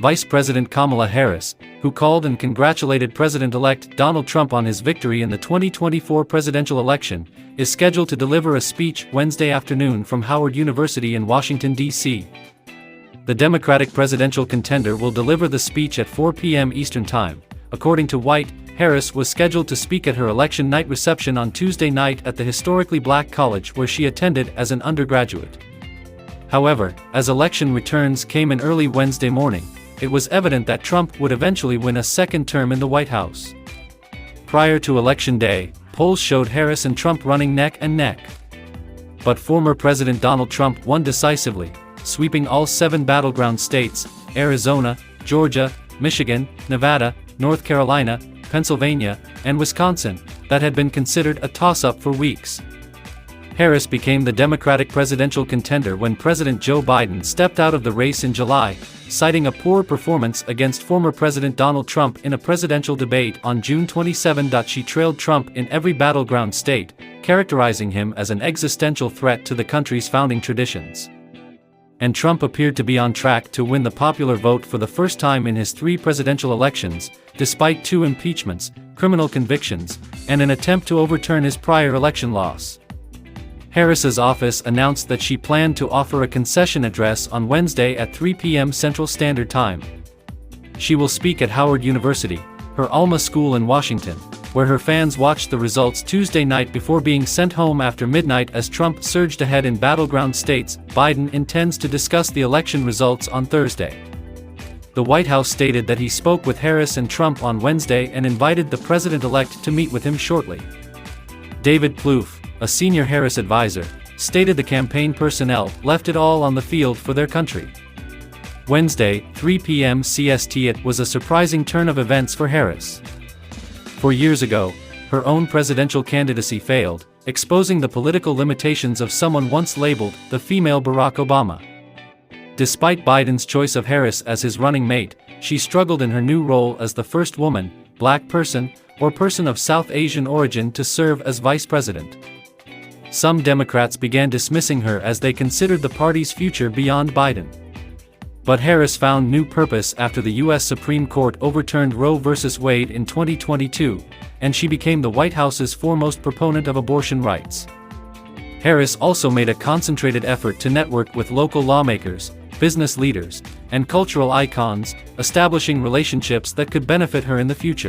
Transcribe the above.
Vice President Kamala Harris, who called and congratulated President-elect Donald Trump on his victory in the 2024 presidential election, is scheduled to deliver a speech Wednesday afternoon from Howard University in Washington, D.C. The Democratic presidential contender will deliver the speech at 4 p.m. Eastern Time. According to White, Harris was scheduled to speak at her election night reception on Tuesday night at the historically black college where she attended as an undergraduate. However, as election returns came in early Wednesday morning, it was evident that Trump would eventually win a second term in the White House. Prior to Election Day, polls showed Harris and Trump running neck and neck. But former President Donald Trump won decisively, sweeping all 7 battleground states: Arizona, Georgia, Michigan, Nevada, North Carolina, Pennsylvania, and Wisconsin, that had been considered a toss-up for weeks. Harris became the Democratic presidential contender when President Joe Biden stepped out of the race in July, citing a poor performance against former President Donald Trump in a presidential debate on June 27. She trailed Trump in every battleground state, characterizing him as an existential threat to the country's founding traditions. And Trump appeared to be on track to win the popular vote for the first time in his 3 presidential elections, despite 2 impeachments, criminal convictions, and an attempt to overturn his prior election loss. Harris's office announced that she planned to offer a concession address on Wednesday at 3 p.m. Central Standard Time. She will speak at Howard University, her alma school in Washington, where her fans watched the results Tuesday night before being sent home after midnight as Trump surged ahead in battleground states. Biden intends to discuss the election results on Thursday. The White House stated that he spoke with Harris and Trump on Wednesday and invited the president-elect to meet with him shortly. David Plouffe, a senior Harris advisor, stated the campaign personnel left it all on the field for their country. Wednesday, 3 p.m. CST. It was a surprising turn of events for Harris. 4 years ago, her own presidential candidacy failed, exposing the political limitations of someone once labeled the female Barack Obama. Despite Biden's choice of Harris as his running mate, she struggled in her new role as the first woman, black person, or person of South Asian origin to serve as vice president. Some Democrats began dismissing her as they considered the party's future beyond Biden. But Harris found new purpose after the U.S. Supreme Court overturned Roe v. Wade in 2022, and she became the White House's foremost proponent of abortion rights. Harris also made a concentrated effort to network with local lawmakers, business leaders, and cultural icons, establishing relationships that could benefit her in the future.